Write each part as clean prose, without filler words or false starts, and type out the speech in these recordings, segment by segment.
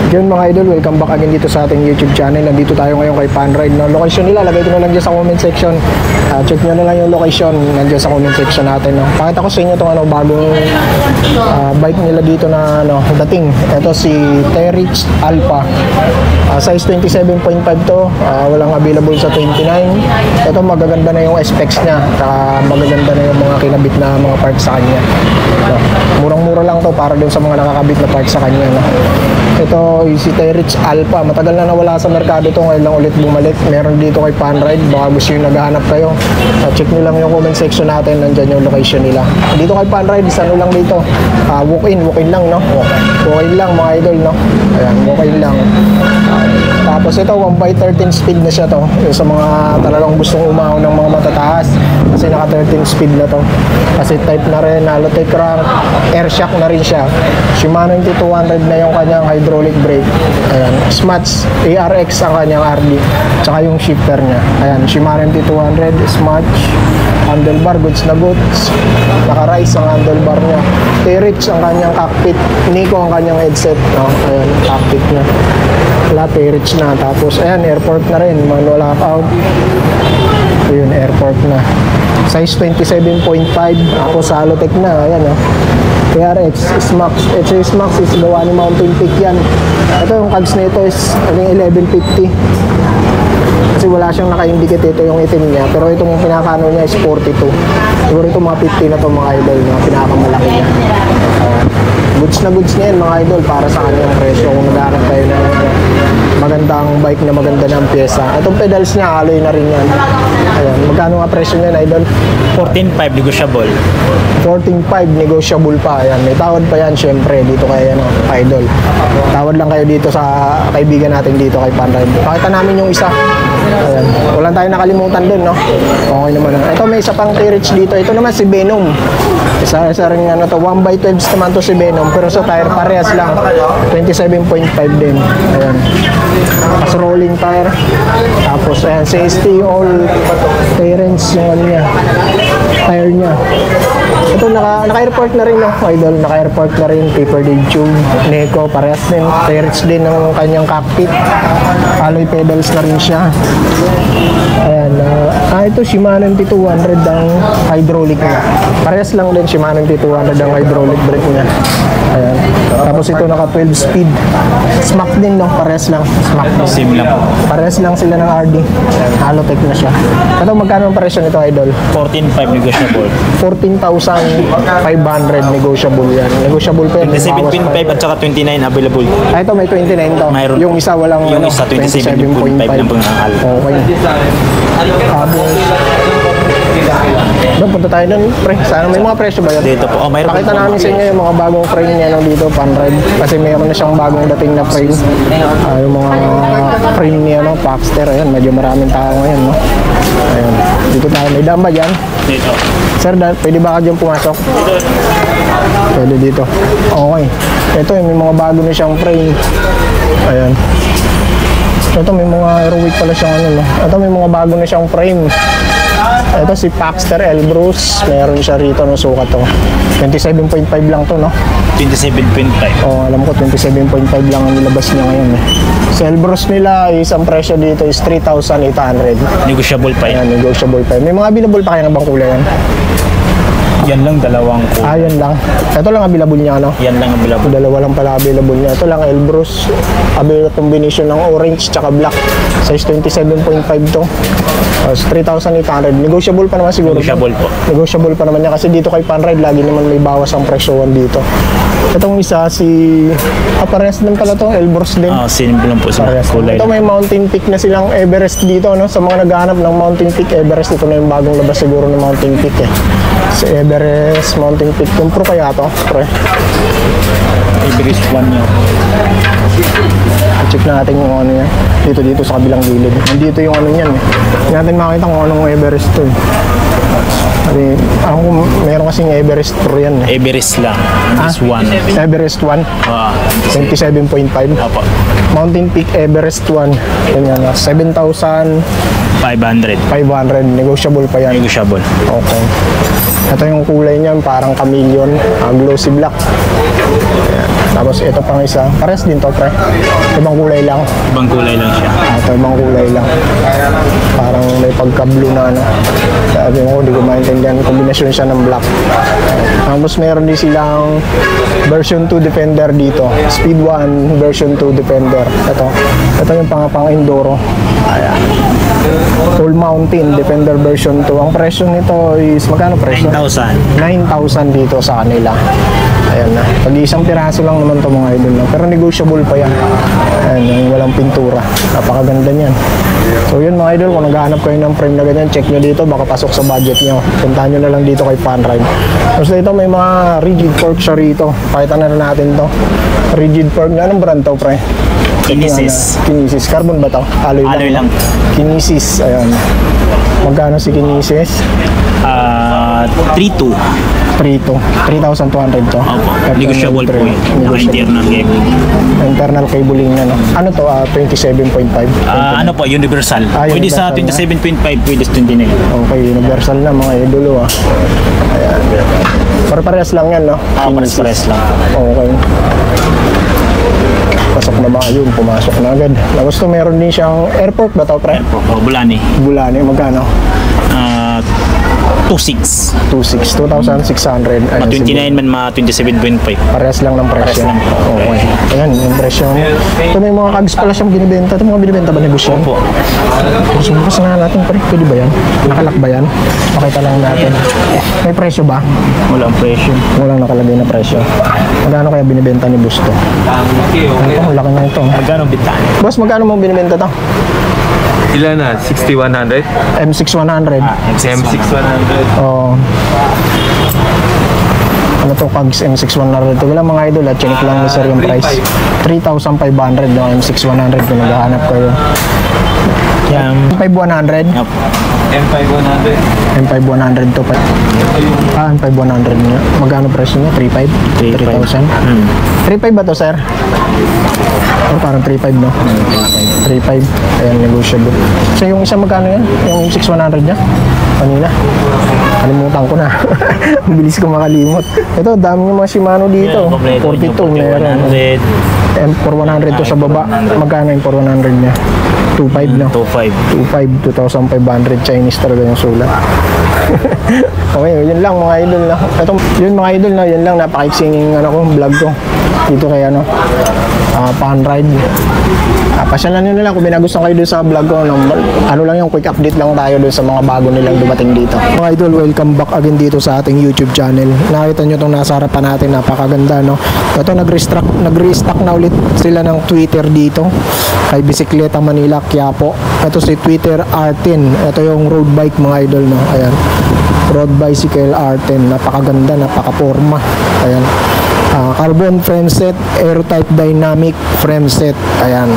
Yun mga idol, welcome back again dito sa ating YouTube channel. Nandito tayo ngayon kay Panride. No? Location nila, lagay ko na lang dyan sa comment section. Check nyo na lang yung location nandiyan sa comment section natin. No? Pakita ko sa inyo itong bagong bike nila dito na dating. Ito si Terrix Alpha. Size 27.5 to. Walang available sa 29. Ito magaganda na yung specs niya. Magaganda na yung mga kinabit na mga parts sa kanya. No? Murang-mura lang to para dun sa mga nakakabit na parts sa kanya. No? Ito si Terrix Alpha. Matagal na nawala sa merkado to, ngayon lang ulit bumalik. Meron dito kay Panride. Baka gusto yung naghahanap kayo. Check nyo lang yung comment section natin. Nandyan yung location nila. Dito kay Panride, isang lang dito. Walk-in lang, no? Walk-in lang mga idol, no? Ayan, walk-in lang. Tapos ito, 1x13 speed na siya to. Yung sa mga talagang gustong umahon ng mga matataas. Kasi naka 13 speed na to. Kasi type na rin, Halotech crank, air shock na rin siya. Shimano NT200 na yung kanyang hydraulic brake. Ayan, Smuts ARX ang kanyang RD. Tsaka yung shifter niya. Ayan, Shimano NT200, Smuts, handlebar, goods na goods. Naka-rise ang handlebar niya. Terrix ang kanyang cockpit. Nico ang kanyang headset. No? Ayan, cockpit niya. Wala, Terrix na. Tapos, ayan, airport na rin. Manual lockout. Ayun, airport na. Size 27.5. Ako sa Halotech na. Ayan, no? TRX, SMAX. SMAX is gawa ni Mountain Peak yan. Ito yung cogs na ito is 1150. Kasi wala siyang naka-indicate, ito yung itim niya. Pero itong pinakano niya is 42. Siguro ito mga 50 na to mga idol, mga pinakamalaki niya. Goods na goods niya yan mga idol para sa kanyang presyo. Kung naghanap tayo ng magandang bike na maganda ng pyesa. Itong pedals niya, alloy na rin yan. Ayan, magkano nga presyo niyan idol? 14.5 negotiable. 14.5 negotiable pa. Ayan, may tawad pa yan syempre dito kay idol. Tawad lang kayo dito sa kaibigan natin dito kay Panride. Pakita namin yung isa. Ayan, wala tayong nakalimutan dun, no? Okay naman. Ito may isa pang Terrix dito. Ito naman si Venom. Isa rin to. 1x12 naman to si Venom. Pero sa tire parehas lang. 27.5 din. Ayan. As rolling tire. Tapos ayan, CST all clearance yung ano niya. Tire niya. Ito naka-airport na rin, no? Idol, naka-airport na rin. Paper dead tube. Neko, parehas din. Terrix din ng kanyang cockpit. Alloy pedals na rin siya. Ayan. Ito Shimano NT200 ang hydraulic niya. Parehas lang din Shimano NT200 ang hydraulic brake niya. Ayan. Tapos ito naka 12 speed. Smack din, no? Parehas lang. Smack din. Same lang. Parehas lang sila ng RD. Halotech na siya. Ito magkano ang presyo nito, idol? 14.5 negotiable. 14,500 negotiable yan. Negotiable pa yan. 27.5 at saka 29 available. Ito may 29 to. Mayroon. Yung isa walang yung isa 27.5 lang pong nakal. Okay. Tapos doon, punta tayo doon, pre. Sana may mga presyo ba yan? Dito po. Oh, mayroon. Pakita namin sa inyo yung mga bagong frame niya nung dito, Panride. Kasi mayroon na siyang bagong dating na frame. Yung mga frame niya, no? Paxter. Ayan, medyo maraming tao ngayon, no? Ayan. Dito tayo. May daan ba dyan? Dito. Sir, pwede ba ka dyan pumasok? Pwede dito. Okay. Ito, may mga bago na siyang frame. Ayan. Ito, may mga aerowick pala siyang ano, no? Ito, may mga bago na siyang frame. Ito si Paxter Elbrus. Meron siya rito ng sukat to. 27.5 lang to, no? 27.5. Oh, alam ko 27.5 lang ang nilabas niya ngayon, eh. Sa Elbrus nila, isang presyo dito is 3,800. Negotiable pa yan. Ayan, negotiable pa. May mga available pa kayo ng bang kulay yan? Yan lang, dalawang ko. Yan lang. Ito lang available niya, no? Yan lang available. Dalawa lang pala available niya. Ito lang Elbrus. Available combination ng orange tsaka black. Size 27.5 to. 3,800. Negotiable pa naman siguro. Negotiable po. Negotiable pa naman niya kasi dito kay Panride lagi naman may bawas ang presyoan dito. Itong isa si parehas din pala to, Elbrus din. Simple lang po sa kulay. Ito may Mountain Peak na silang Everest dito, no? Sa mga naghahanap ng Mountain Peak Everest, ito na yung bagong labas siguro ng Mountain Peak, eh. Si Everest Mountain Peak. Kung pro kaya to, pre. Everest 1 yun. Check natin yung ano niya. Dito sa kabilang gilid. Nandito yung ano niyan, eh. Hindi natin makita kung anong Everest to, eh. Kasi, ako meron kasing Everest Pro yan, eh. Everest lang. This one. Everest 1. 27.5. Apo. Mountain Peak Everest 1. Ganyan, 7,500. 500. Negotiable pa yan. Negotiable. Okay. Ito yung kulay niyan, parang chameleon. Glossy black. Ayan. Tapos ito pang isa. Pares din to, pre. Ibang kulay lang. Ibang kulay lang siya. Ito, ibang kulay lang. Parang may pagka-blue na ano. Sabi mo, hindi ko maintindihan. Kombinasyon siya ng black. Tapos meron din silang version 2 Defender dito. Speed 1, version 2 Defender. Ito yung pang Enduro. Ayan. Full Mountain Defender version 2. Ang presyo nito is, magkano presyo? 9,000. 9,000 dito sa kanila. Ayan na. Pag-isang piraso lang naman to mga idol. No? Pero negotiable pa yan. Ayan, yung walang pintura. Napakaganda niyan. So yun mga idol, kung naghahanap kayo ng frame na ganyan, check nyo dito. Baka pasok sa budget nyo. Puntahan nyo na lang dito kay Panride. Tapos dito may mga rigid fork siya rito. Pakita na rin natin to. Rigid fork. Anong brand to, pre? Kinesis. Kinesis. Carbon ba to? Alloy Alloy lang. Kinesis. Ayan. Magkano si Kinesis? 3,200. 3,200 to. Opo. Negotiable po yun. Naka-internal cabling. Internal cabling na, no? Ano to? 27.5? Ano po, universal. Pwede universal sa na. 27.5, pwede sa 29. Okay, universal na mga idolo, Ayan. Parehas lang yan, no? Pares-pares lang. Okay. Pasok na ba yun? Pumasok na agad. Tapos to meron din siyang airport ba to, pre? Opo, Bulani. Bulani, magkano? 2,600. 2,600. Ayan, 29 man, 27.5. Parehas lang ng presyo. Parehas lang. Okay. Ayan, yung presyo. Ito may mga kags pala siyang binibenta. Ito mga binibenta ba ni Boss yan? Opo. Subukas na natin, pre. Pwede ba yan? Nakalak ba yan? Pakita lang natin. May presyo ba? Walang presyo. Walang nakalagay na presyo. Magkano kaya binibenta ni Boss to? Ito, laki na ito. Magkano bitan? Boss, magkano mo binibenta to? Ilan na? 6100? M6100. M6100. Oh. Ano to, Kags M6100? Wala mga idol, at chinik lang ni sir yung price. 3,500 yung M6100 kung naghahanap kayo. Yan. M5100? Opo. M5100. M5100 to pa. M5100 niya. Magkano presyo niya? 3,500? 3,000? 3,500 ba to, sir? Or parang 3,500, no? 3,500. Ayan, negotiable. So yung isa magkano yan? Yung M6100 niya? Kanina? Kalimutan ko na. Ang bilis ko makalimot. Ito, dami ng mga Shimano dito. 42 meron. M4100 to sa baba. Magkano yung 4100 niya? 2,500 na. 2,500. 2,500 Chinese talaga yung sulat. Okay, yun lang mga idol na. Ito, yun mga idol na, yun lang napaka-exciting vlog ko. Dito kay Panride. Pasyalan nyo na lang kung binagustuhan kayo doon sa vlog ko. Ano lang yung quick update lang tayo doon sa mga bago nilang dumating dito. Mga idol, welcome back again dito sa ating YouTube channel. Nakita nyo itong nasa harapan natin, napakaganda, no? Ito, nag-restock na ulit sila ng Twitter dito kay Bisikleta Manila, Quiapo. Ito si Twitter R10. Ito yung road bike mga idol, no? Ayan. Road bicycle R10. Napakaganda, napaka-forma. Ayan. Carbon frame set, Aerotype Dynamic frame set. Ayan.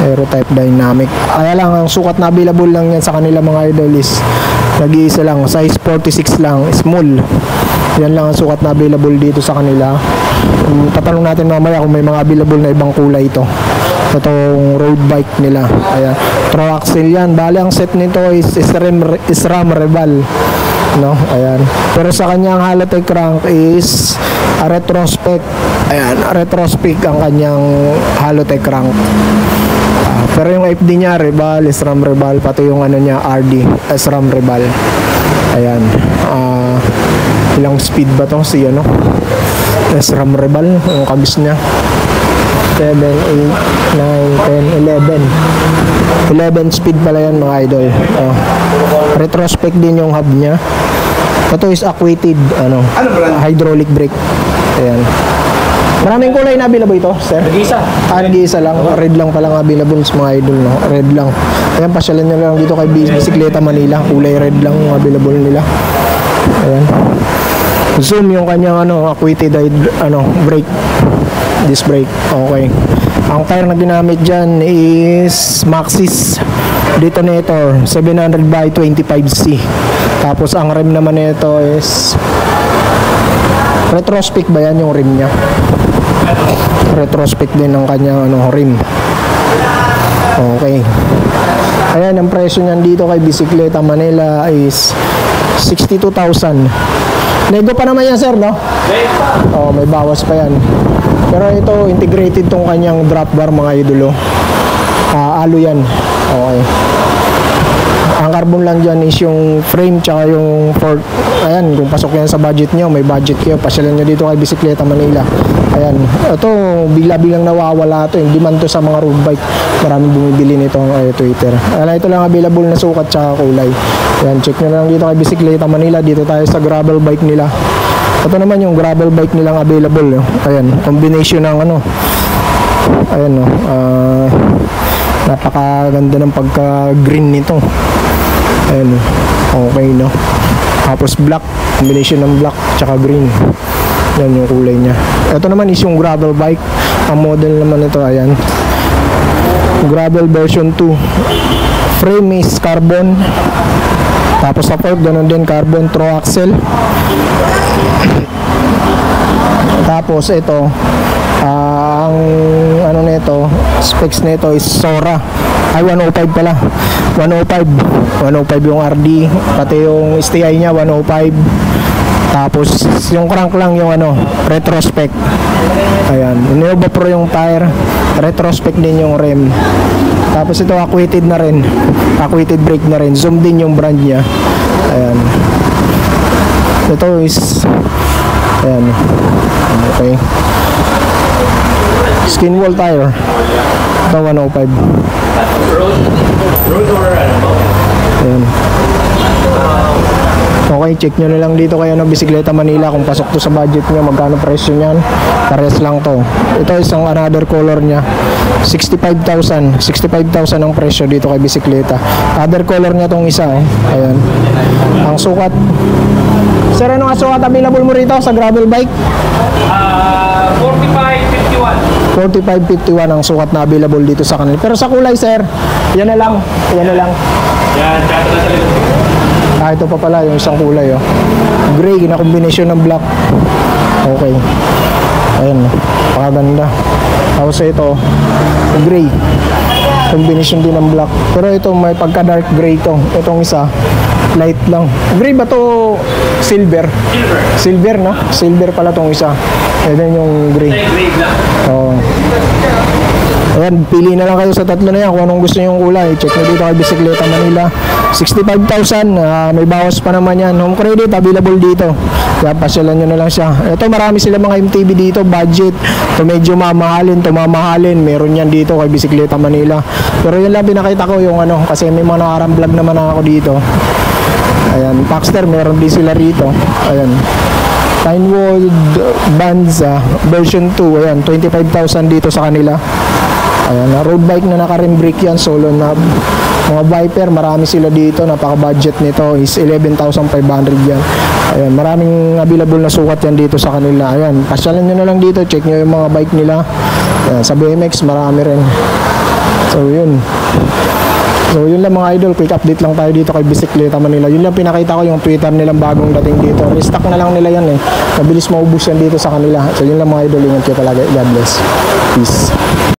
Aerotype Dynamic. Kaya lang, ang sukat na available lang yan sa kanila mga idol is nag-iisa lang. Size 46 lang. Small. Yan lang ang sukat na available dito sa kanila. Tatanong natin mamaya kung may mga available na ibang kulay ito. Itong road bike nila. Ayan. Troaxle yan. Bali ang set nito is SRAM Reval. No? Ayan. Pero sa kanyang Halotech crank is retrospec. Ayan. Retrospec ang kanyang Halotech crank. Pero yung FD niya, Reval, SRAM Reval. Pati yung ano niya, RD, SRAM Reval. Ayan. Ilang speed ba to? Si ano? SRAM Reval. Yung kabis niya. 7, 8, 9, 10, 11 speed pala yan mga idol. Retrospect din yung hub nya. Ito is acquated hydraulic brake. Ayan. Maraming kulay na available ito, sir? Nag-iisa. Nag-iisa lang. Red lang palang available sa mga idol, no? Red lang. Ayan, pasyalan nyo lang dito kay Bisikleta Manila. Kulay red lang yung available nila. Ayan. Zoom yung kanyang acquated brake. Disc brake. Okay. Ang tire na ginamit dyan is Maxxis Detonator 700 by 25C. Tapos ang rim naman nito is retrospec ba yan yung rim nya? Retrospec din ng kanyang rim. Okay. Ayan, ang presyo niyan dito kay Bisikleta Manila is 62,000. Nego pa naman yan, sir, no? Oh, may bawas pa yan. Pero ito, integrated tong kanyang drop bar mga idolo. Alo yan. Okay. Ang carbon lang dyan is yung frame tsaka yung fork. Ayan, kung pasok yan sa budget nyo, may budget kayo, pasyalan nyo dito kay Bisikleta Manila. Ayan, ito bigla-biglang nawawala ito, yung demand to sa mga road bike. Maraming bumibili nito ang Twitter. Ayan, ito lang available na sukat tsaka kulay. Ayan, check nyo lang dito kay Bisikleta Manila. Dito tayo sa gravel bike nila. Ito naman yung gravel bike nilang available. Ayan, combination ng ano. Ayan, no. Napakaganda ng pagka-green nito. Ayan, okay, no. Tapos black, combination ng black tsaka green. Yan yung kulay niya. Ito naman is yung gravel bike. Ang model naman ito, ayan. Gravel version 2. Frame is carbon. Tapos sa fork, ganun din, carbon throw axle. Tapos ito, ang ano nito, specs nito is Sora. Ay, 105 pala. 105 yung RD, pati yung STI nya 105. Tapos yung crank lang yung ano, retrospect. Ayan, Nova Pro yung tire, retrospect din yung rim. Tapos ito acquainted na rin, acquainted brake na rin, Zoom din yung brand nya. Ayan, ito is ayan, okay, skin wall tire. Ito 105. Ayan. Okay, check nyo na lang dito kayo ng Bisikleta Manila kung pasok to sa budget nyo, magkano presyo nyan. Pares lang to. Ito isang another color nya, 65,000 ang presyo dito kay Bisikleta. Other color nya tong isa, oh. Ayan. Ang sukat, sir, ano nga sukat available mo rito sa gravel bike? 4551 ang sukat na available dito sa kanila. Pero sa kulay, sir, yan na lang. Yan na lang. Ito pa pala yung isang kulay, oh. Gray na combination ng black. Okay. Ayan, pakaganda. Tapos ito, gray. Combination din ng black. Pero ito may pagka dark gray to. Itong isa, light lang. Gray ba to? Silver. Silver, no? Silver pala tong isa. Ito yung gray. Oo. Ayan, pili na lang kayo sa tatlo na yan kung anong gusto nyo yung kulay. Check nyo dito kay Bisikleta Manila. 65,000, may bawas pa naman yan. Home credit available dito, kaya pasyalan nyo na lang siya. Ito, marami sila mga MTB dito, budget. Ito medyo mamahalin, meron yan dito kay Bisikleta Manila. Pero yun lang pinakita ko yung ano, kasi may mga nakarang vlog naman ako dito. Ayan, Paxter, meron din sila rito. Ayan, Pinewood Banza version 2, ayan, 25,000 dito sa kanila. Ayan, road bike na naka-rim brake yan, solo knob. Mga Viper, marami sila dito, napaka-budget nito is 11,500 yan. Ayan, maraming available na sukat yan dito sa kanila. Ayan, pasyalan nyo na lang dito, check nyo yung mga bike nila. Ayan, sa BMX, marami rin. So, yun. So, yun lang mga idol, quick update lang tayo dito kay Bisikleta Manila. Yun lang pinakita ko yung Twitter nilang bagong dating dito. Restock na lang nila yan eh. Mabilis maubos yan dito sa kanila. So, yun lang mga idol, ingat kayo palagi. God bless. Peace.